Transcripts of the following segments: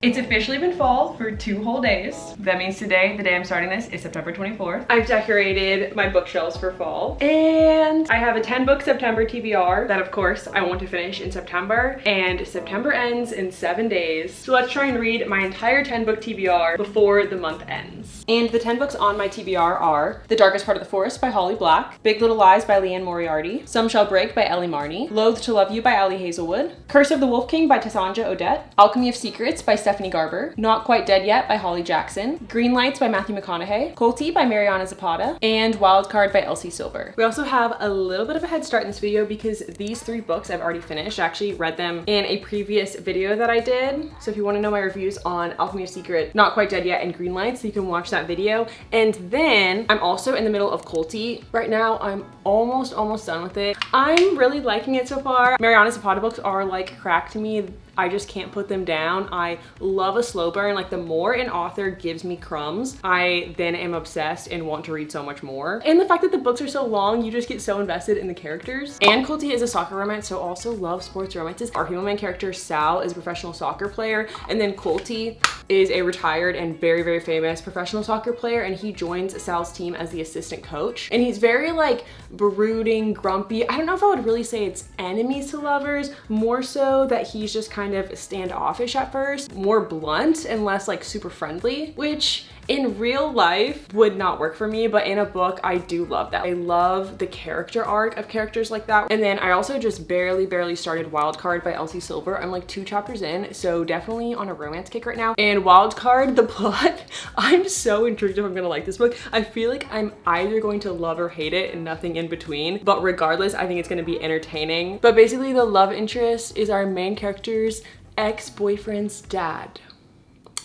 It's officially been fall for 2 whole days. That means today, the day I'm starting this, is September 24th. I've decorated my bookshelves for fall. And I have a 10-book September TBR that, of course, I want to finish in September. And September ends in 7 days. So let's try and read my entire 10-book TBR before the month ends. And the 10 books on my TBR are The Darkest Part of the Forest by Holly Black, Big Little Lies by Leanne Moriarty, Some Shall Break by Ellie Marnie, Loathe to Love You by Ali Hazelwood, Curse of the Wolf King by Tassanja Odette, Alchemy of Secrets by Stephanie Garber, Not Quite Dead Yet by Holly Jackson, Green Lights by Matthew McConaughey, Kulti by Mariana Zapata, and Wildcard by Elsie Silver. We also have a little bit of a head start in this video because these 3 books I've already finished. I actually read them in a previous video that I did. So if you want to know my reviews on Alchemy of Secret, Not Quite Dead Yet, and Green Lights, you can watch that video. And then I'm also in the middle of Kulti. Right now, I'm almost done with it. I'm really liking it so far. Mariana Zapata books are like crack to me. I just can't put them down. I love a slow burn. Like, the more an author gives me crumbs, I then am obsessed and want to read so much more. And the fact that the books are so long, you just get so invested in the characters. And Kulti is a soccer romance, so also love sports romances. Our female main character, Sal, is a professional soccer player, and then Kulti is a retired and very famous professional soccer player, and he joins Sal's team as the assistant coach. And he's very like brooding, grumpy. I don't know if I would really say it's enemies to lovers, more so that he's just kind of standoffish at first, more blunt and less like super friendly, which in real life would not work for me, but in a book I do love that. I love the character arc of characters like that. And then I also just barely started Wildcard by Elsie Silver. I'm like 2 chapters in, so definitely on a romance kick right now. And Wildcard, the plot, I'm so intrigued if I'm gonna like this book. I feel like I'm either going to love or hate it and nothing in between, but regardless, I think it's gonna be entertaining. But basically the love interest is our main character's ex-boyfriend's dad.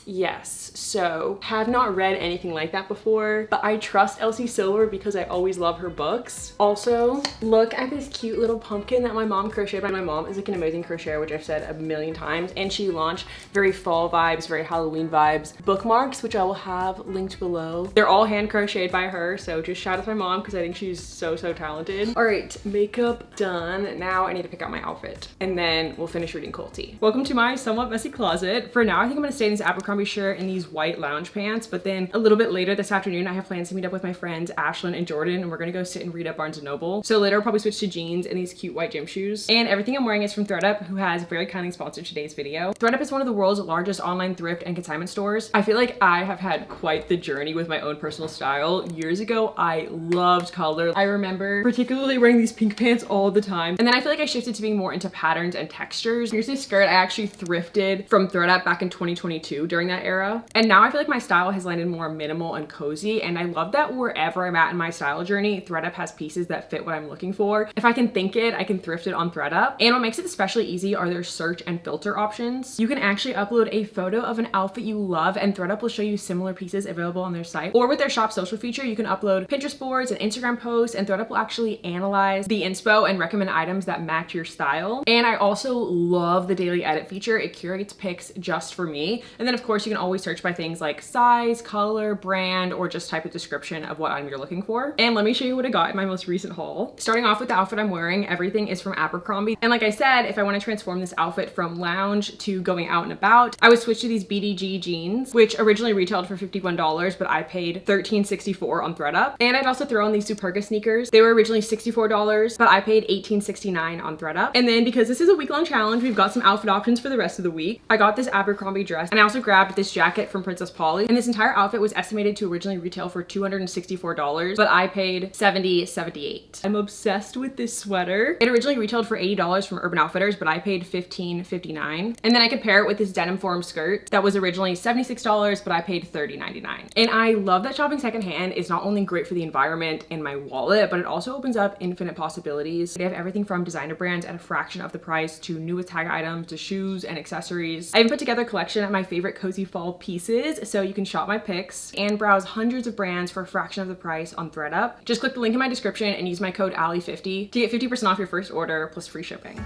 Yes, so have not read anything like that before, but I trust Elsie Silver because I always love her books. Also, look at this cute little pumpkin that my mom crocheted. My mom is like an amazing crocheter, which I've said a million times, and she launched very fall vibes, very Halloween vibes bookmarks, which I will have linked below. They're all hand crocheted by her, so just shout out to my mom because I think she's so talented. All right, makeup done. Now I need to pick out my outfit, and then we'll finish reading Kulti. Welcome to my somewhat messy closet. For now, I think I'm gonna stay in this Abercrombie shirt and these white lounge pants, but then a little bit later this afternoon I have plans to meet up with my friends Ashlyn and Jordan, and we're gonna go sit and read at Barnes & Noble. So later I'll probably switch to jeans and these cute white gym shoes. And everything I'm wearing is from ThredUp, who has very kindly sponsored today's video. ThredUp is one of the world's largest online thrift and consignment stores. I feel like I have had quite the journey with my own personal style. Years ago I loved color. I remember particularly wearing these pink pants all the time, and then I feel like I shifted to being more into patterns and textures. Here's this skirt I actually thrifted from ThredUp back in 2022 during that era. And now I feel like my style has landed more minimal and cozy, and I love that wherever I'm at in my style journey, ThredUp has pieces that fit what I'm looking for. If I can think it, I can thrift it on ThredUp. And what makes it especially easy are their search and filter options. You can actually upload a photo of an outfit you love, and ThredUp will show you similar pieces available on their site. Or with their shop social feature, you can upload Pinterest boards and Instagram posts, and ThredUp will actually analyze the inspo and recommend items that match your style. And I also love the daily edit feature. It curates picks just for me. And then of course you can always search by things like size, color, brand, or just type a description of what item you're looking for. And let me show you what I got in my most recent haul. Starting off with the outfit I'm wearing, everything is from Abercrombie. And like I said, if I want to transform this outfit from lounge to going out and about, I would switch to these BDG jeans, which originally retailed for $51, but I paid $13.64 on ThredUp. And I'd also throw in these Superga sneakers. They were originally $64, but I paid $18.69 on ThredUp. And then because this is a week-long challenge, we've got some outfit options for the rest of the week. I got this Abercrombie dress, and I also grabbed this jacket from Princess Polly, and this entire outfit was estimated to originally retail for $264, but I paid $70.78. I'm obsessed with this sweater. It originally retailed for $80 from Urban Outfitters, but I paid $15.59. And then I could pair it with this denim form skirt that was originally $76, but I paid $30.99. And I love that shopping secondhand is not only great for the environment and my wallet, but it also opens up infinite possibilities. They have everything from designer brands at a fraction of the price to new with tag items to shoes and accessories. I even put together a collection of my favorite cozy fall pieces, so you can shop my picks and browse hundreds of brands for a fraction of the price on ThredUp. Just click the link in my description and use my code Ali50 to get 50% off your first order plus free shipping.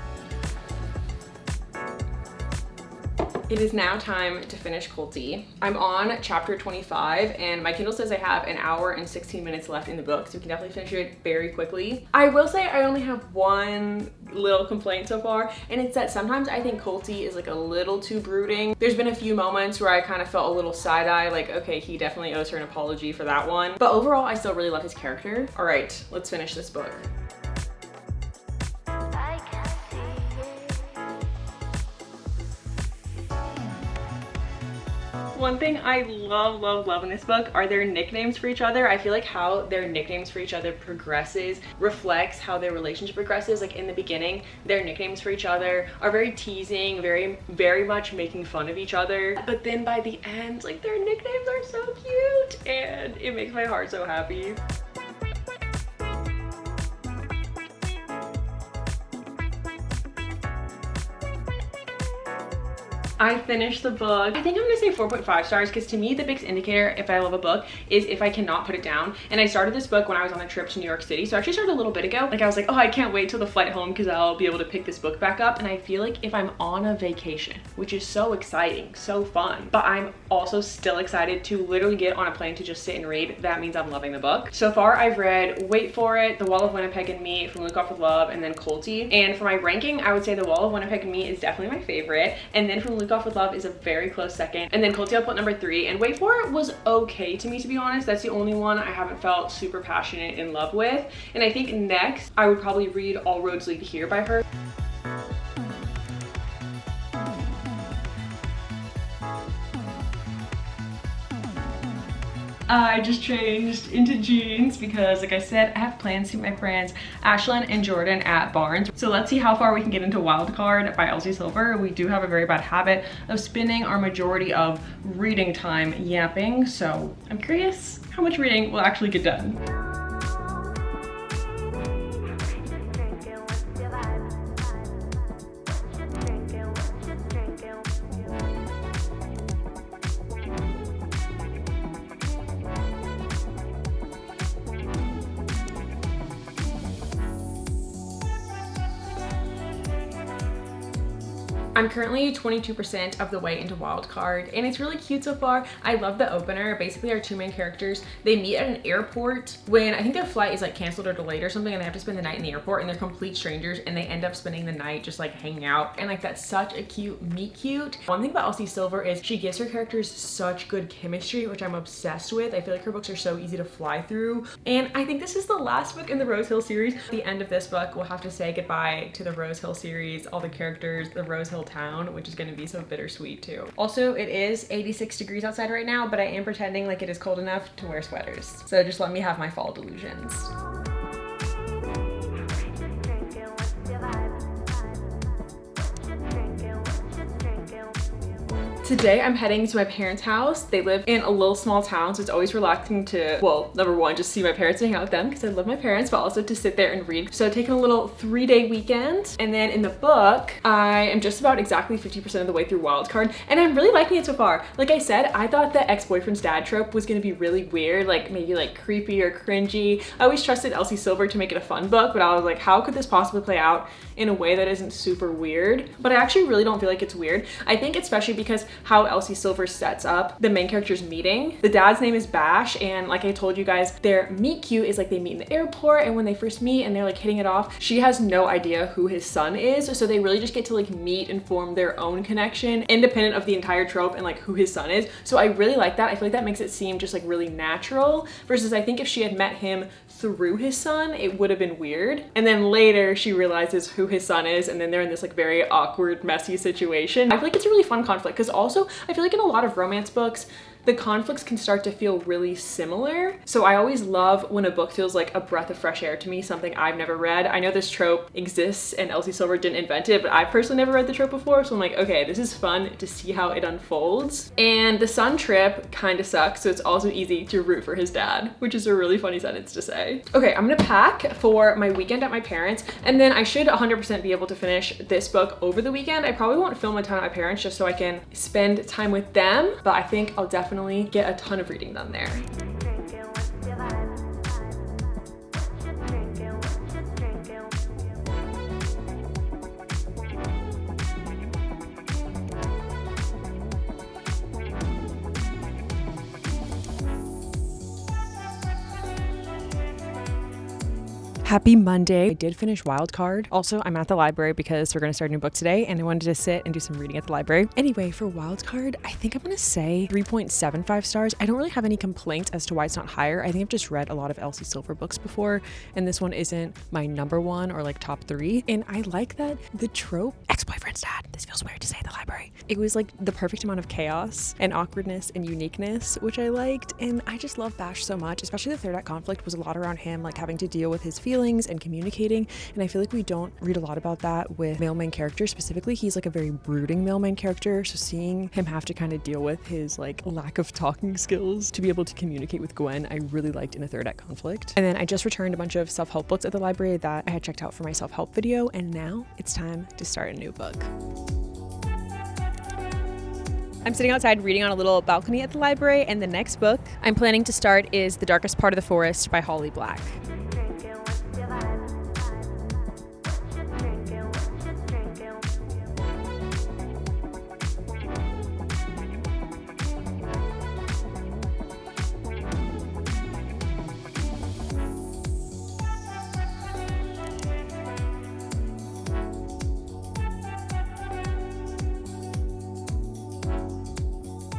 It is now time to finish Kulti. I'm on chapter 25 and my Kindle says I have an hour and 16 minutes left in the book, so we can definitely finish it very quickly. I will say I only have one little complaint so far, and it's that sometimes I think Kulti is like a little too brooding. There's been a few moments where I kind of felt a little side-eye, like, okay, he definitely owes her an apology for that one. But overall, I still really love his character. All right, let's finish this book. One thing I love in this book are their nicknames for each other. I feel like how their nicknames for each other progresses reflects how their relationship progresses. Like in the beginning, their nicknames for each other are very teasing, very much making fun of each other. But then by the end, like their nicknames are so cute and it makes my heart so happy. I finished the book. I think I'm gonna say 4.5 stars because to me the biggest indicator if I love a book is if I cannot put it down. And I started this book when I was on a trip to New York City, so I actually started a little bit ago. Like I was like, oh, I can't wait till the flight home because I'll be able to pick this book back up. And I feel like if I'm on a vacation, which is so exciting, so fun, but I'm also still excited to literally get on a plane to just sit and read, that means I'm loving the book. So far I've read, wait for it, The Wall of Winnipeg and Me, From Luke Off with Love, and then Kulti. And for my ranking, I would say The Wall of Winnipeg and Me is definitely my favorite, and then From Luke Off with Love is a very close second, and then Kulti I'll put number 3, and Wait For It was okay to me, to be honest. That's the only one I haven't felt super passionate in love with. And I think next I would probably read All Roads Lead Here by her. I just changed into jeans because, like I said, I have plans to meet my friends Ashlyn and Jordan at Barnes. So let's see how far we can get into Wildcard by Elsie Silver. We do have a very bad habit of spending our majority of reading time yapping, so I'm curious how much reading will actually get done. I'm currently 22% of the way into Wildcard, and it's really cute so far. I love the opener. Basically, our two main characters, they meet at an airport when I think their flight is like canceled or delayed or something, and they have to spend the night in the airport, and they're complete strangers, and they end up spending the night just like hanging out. And like that's such a cute meet cute. One thing about Elsie Silver is she gives her characters such good chemistry, which I'm obsessed with. I feel like her books are so easy to fly through. And I think this is the last book in the Rose Hill series. At the end of this book, we'll have to say goodbye to the Rose Hill series, all the characters, the Rose Hill town, which is going to be so bittersweet too. Also, it is 86 degrees outside right now, but I am pretending like it is cold enough to wear sweaters. So just let me have my fall delusions. Today I'm heading to my parents' house. They live in a little small town, so it's always relaxing to, well, number one, just see my parents and hang out with them because I love my parents, but also to sit there and read. So taking a little 3-day weekend. And then in the book, I am just about exactly 50% of the way through Wildcard, and I'm really liking it so far. Like I said, I thought the ex-boyfriend's dad trope was gonna be really weird, like maybe like creepy or cringy. I always trusted Elsie Silver to make it a fun book, but I was like, how could this possibly play out in a way that isn't super weird? But I actually really don't feel like it's weird. I think especially because how Elsie Silver sets up the main character's meeting. The dad's name is Bash, and like I told you guys, their meet cute is like they meet in the airport, and when they first meet and they're like hitting it off, she has no idea who his son is, so they really just get to like meet and form their own connection independent of the entire trope and like who his son is. So I really like that. I feel like that makes it seem just like really natural, versus I think if she had met him through his son, it would have been weird. And then later she realizes who his son is, and then they're in this like very awkward, messy situation. I feel like it's a really fun conflict because also I feel like in a lot of romance books, the conflicts can start to feel really similar. So I always love when a book feels like a breath of fresh air to me, something I've never read. I know this trope exists and Elsie Silver didn't invent it, but I've personally never read the trope before. So I'm like, okay, this is fun to see how it unfolds. And the son trip kind of sucks, so it's also easy to root for his dad, which is a really funny sentence to say. Okay, I'm gonna pack for my weekend at my parents', and then I should 100% be able to finish this book over the weekend. I probably won't film a ton at my parents' just so I can spend time with them, but I think I'll definitely get a ton of reading done there. Happy Monday. I did finish Wildcard. Also, I'm at the library because we're going to start a new book today and I wanted to sit and do some reading at the library. Anyway, for Wildcard, I think I'm going to say 3.75 stars. I don't really have any complaints as to why it's not higher. I think I've just read a lot of Elsie Silver books before and this one isn't my number one or like top 3. And I like that the trope, ex-boyfriend's dad, this feels weird to say at the library. It was like the perfect amount of chaos and awkwardness and uniqueness, which I liked. And I just love Bash so much, especially the third act conflict was a lot around him, like having to deal with his feelings and communicating, and I feel like we don't read a lot about that with male main characters. Specifically, he's like a very brooding male main character, so seeing him have to kind of deal with his like lack of talking skills to be able to communicate with Gwen, I really liked in a third act conflict. And then I just returned a bunch of self-help books at the library that I had checked out for my self-help video, and now it's time to start a new book. I'm sitting outside reading on a little balcony at the library, and the next book I'm planning to start is The Darkest Part of the Forest by Holly Black.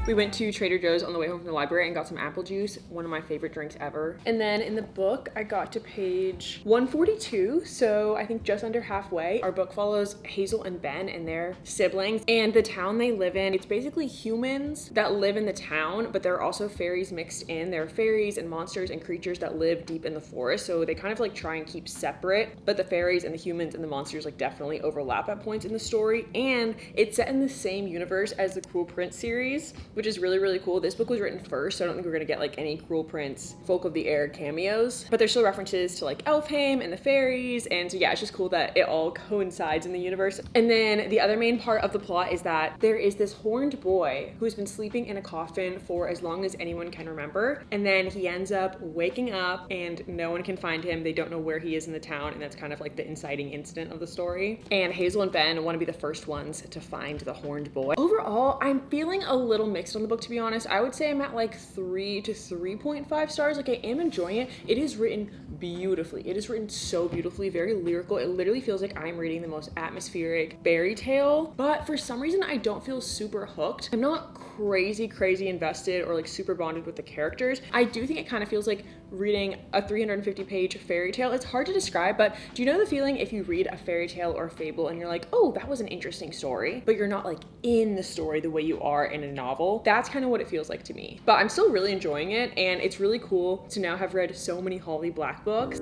We went to Trader Joe's on the way home from the library and got some apple juice, one of my favorite drinks ever. And then in the book, I got to page 142, so I think just under halfway. Our book follows Hazel and Ben and their siblings, and the town they live in, it's basically humans that live in the town, but there are also fairies mixed in. There are fairies and monsters and creatures that live deep in the forest, so they kind of like try and keep separate, but the fairies and the humans and the monsters like definitely overlap at points in the story, and it's set in the same universe as the Cruel Prince series, which is really, really cool. This book was written first, so I don't think we're gonna get like any Cruel Prince, Folk of the Air cameos, but there's still references to like Elfheim and the fairies, and so yeah, it's just cool that it all coincides in the universe. And then the other main part of the plot is that there is this horned boy who's been sleeping in a coffin for as long as anyone can remember, and then he ends up waking up and no one can find him. They don't know where he is in the town, and that's kind of like the inciting incident of the story. And Hazel and Ben want to be the first ones to find the horned boy. Overall, I'm feeling a little mixed on the book, to be honest. I would say I'm at like 3 to 3.5 stars. Like, I am enjoying it. It is written beautifully. It is written so beautifully, very lyrical. It literally feels like I'm reading the most atmospheric fairy tale, but for some reason I don't feel super hooked. I'm not crazy invested or like super bonded with the characters. I do think it kind of feels like reading a 350 page fairy tale. It's hard to describe, but do you know the feeling if you read a fairy tale or a fable and you're like, oh, that was an interesting story, but you're not like in the story the way you are in a novel? That's kind of what it feels like to me. But I'm still really enjoying it, and it's really cool to now have read so many Holly Black books.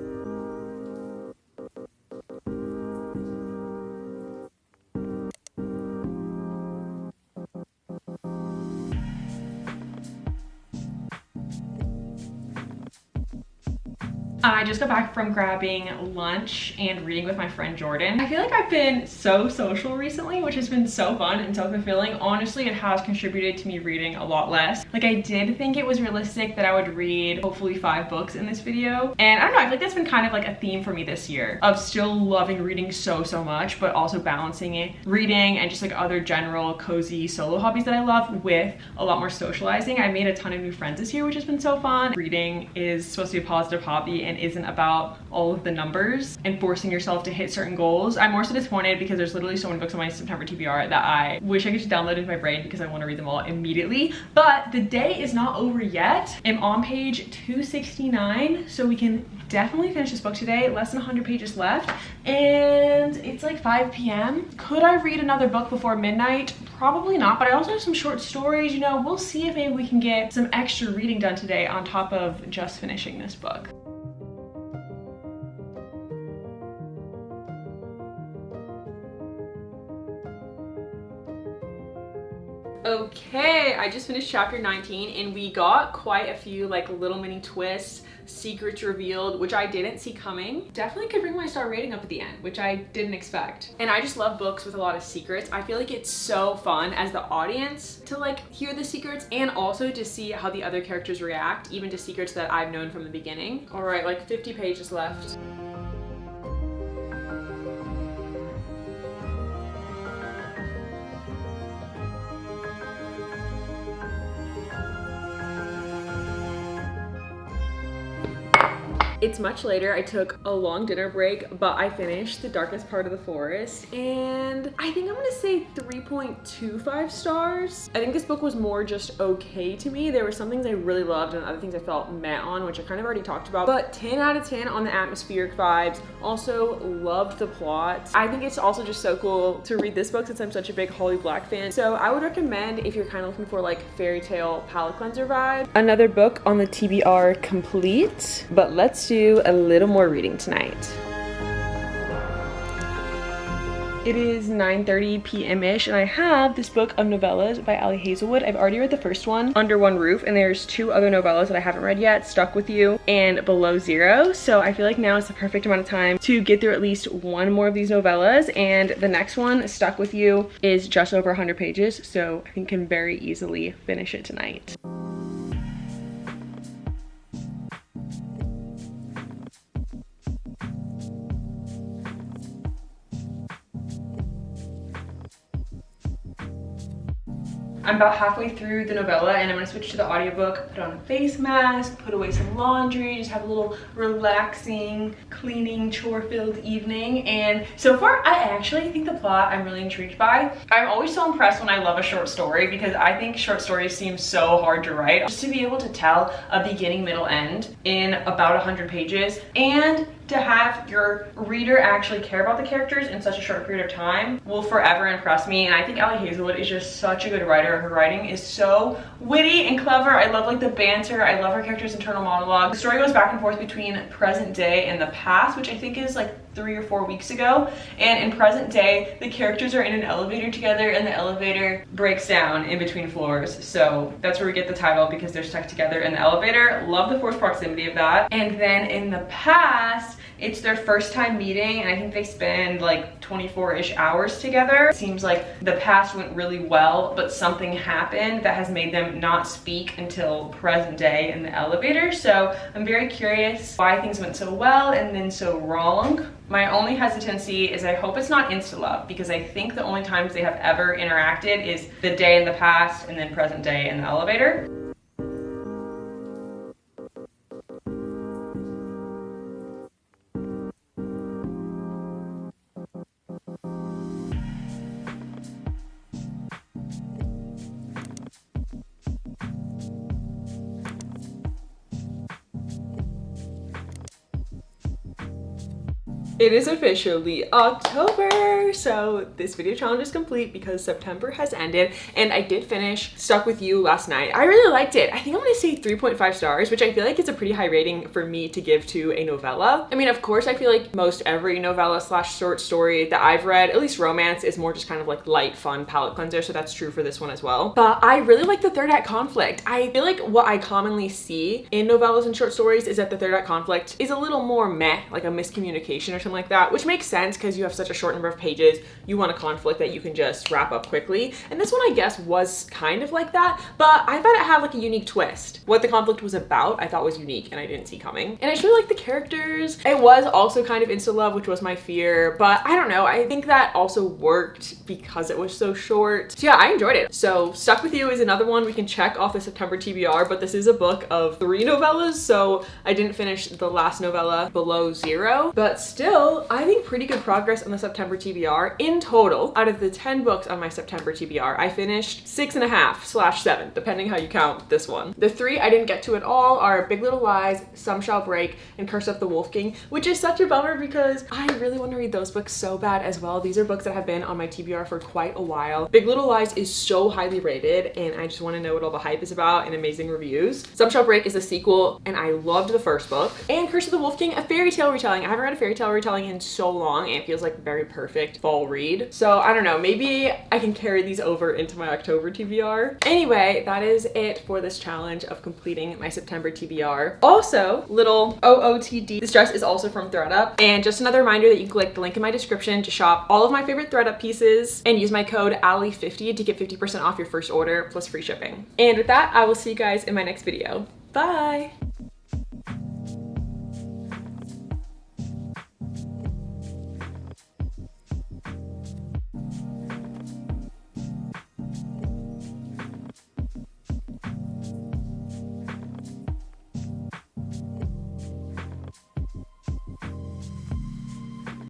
I just got back from grabbing lunch and reading with my friend Jordan. I feel like I've been so social recently, which has been so fun and so fulfilling. Honestly, it has contributed to me reading a lot less. Like, I did think it was realistic that I would read hopefully 5 books in this video. And I don't know, I feel like that's been kind of like a theme for me this year of still loving reading so much, but also balancing it, reading and just like other general cozy solo hobbies that I love with a lot more socializing. I made a ton of new friends this year, which has been so fun. Reading is supposed to be a positive hobby and isn't about all of the numbers and forcing yourself to hit certain goals. I'm more so disappointed because there's literally so many books on my September TBR that I wish I could just download into my brain because I want to read them all immediately. But the day is not over yet. I'm on page 269, so we can definitely finish this book today. Less than 100 pages left, and it's like 5 p.m. Could I read another book before midnight? Probably not, but I also have some short stories. You know, we'll see if maybe we can get some extra reading done today on top of just finishing this book. Okay, I just finished chapter 19 and we got quite a few like little mini twists, secrets revealed, which I didn't see coming. Definitely could bring my star rating up at the end, which I didn't expect. And I just love books with a lot of secrets. I feel like it's so fun as the audience to like hear the secrets and also to see how the other characters react, even to secrets that I've known from the beginning. All right, like 50 pages left. It's much later. I took a long dinner break, but I finished The Darkest Part of the Forest, and I think I'm gonna say 3.25 stars. I think this book was more just okay to me. There were some things I really loved and other things I felt met on, which I kind of already talked about, but 10 out of 10 on the atmospheric vibes. Also loved the plot. I think it's also just so cool to read this book since I'm such a big Holly Black fan. So I would recommend if you're kind of looking for like fairy tale palette cleanser vibe. Another book on the TBR complete, but let's do a little more reading tonight. It is 9:30 p.m.-ish and I have this book of novellas by Ali Hazelwood. I've already read the first one, Under One Roof, and there's two other novellas that I haven't read yet, Stuck With You and Below Zero. So I feel like now is the perfect amount of time to get through at least one more of these novellas, and the next one, Stuck With You, is just over 100 pages, so I think can very easily finish it tonight. I'm about halfway through the novella and I'm gonna switch to the audiobook, put on a face mask, put away some laundry, just have a little relaxing, cleaning, chore-filled evening. And so far, I actually think the plot I'm really intrigued by. I'm always so impressed when I love a short story because I think short stories seem so hard to write. Just to be able to tell a beginning, middle, end in about 100 pages and to have your reader actually care about the characters in such a short period of time will forever impress me. And I think Ali Hazelwood is just such a good writer. Her writing is so witty and clever. I love like the banter. I love her character's internal monologue. The story goes back and forth between present day and the past, which I think is like 3 or 4 weeks ago. And in present day, the characters are in an elevator together and the elevator breaks down in between floors. So that's where we get the title, because they're stuck together in the elevator. Love the forced proximity of that. And then in the past, it's their first time meeting, and I think they spend like 24-ish hours together. It seems like the past went really well, but something happened that has made them not speak until present day in the elevator. So I'm very curious why things went so well and then so wrong. My only hesitancy is I hope it's not insta-love, because I think the only times they have ever interacted is the day in the past and then present day in the elevator. It is officially October, so this video challenge is complete because September has ended, and I did finish Stuck With You last night. I really liked it. I think I'm gonna say 3.5 stars, which I feel like is a pretty high rating for me to give to a novella. I mean, of course, I feel like most every novella slash short story that I've read, at least romance, is more just kind of like light, fun palette cleanser, so that's true for this one as well. But I really like the third act conflict. I feel like what I commonly see in novellas and short stories is that the third act conflict is a little more meh, like a miscommunication or something like that, which makes sense because you have such a short number of pages. You want a conflict that you can just wrap up quickly. And this one, I guess, was kind of like that, but I thought it had like a unique twist. What the conflict was about, I thought was unique and I didn't see coming. And I just really like the characters. It was also kind of insta-love, which was my fear, but I don't know. I think that also worked because it was so short. So yeah, I enjoyed it. So Stuck With You is another one we can check off the September TBR, but this is a book of 3 novellas, so I didn't finish the last novella, Below Zero, but still, I think pretty good progress on the September TBR. In total, out of the 10 books on my September TBR, I finished 6.5/7, depending how you count this one. The 3 I didn't get to at all are Big Little Lies, Some Shall Break, and Curse of the Wolf King, which is such a bummer because I really want to read those books so bad as well. These are books that have been on my TBR for quite a while. Big Little Lies is so highly rated, and I just want to know what all the hype is about and amazing reviews. Some Shall Break is a sequel, and I loved the first book. And Curse of the Wolf King, a fairy tale retelling. I haven't read a fairy tale retelling in so long, and it feels like a very perfect fall read. So I don't know, maybe I can carry these over into my October TBR. Anyway, that is it for this challenge of completing my September TBR. Also, little OOTD, this dress is also from ThredUp, and just another reminder that you can click the link in my description to shop all of my favorite ThredUp pieces and use my code Ali50 to get 50% off your first order plus free shipping. And with that, I will see you guys in my next video. Bye!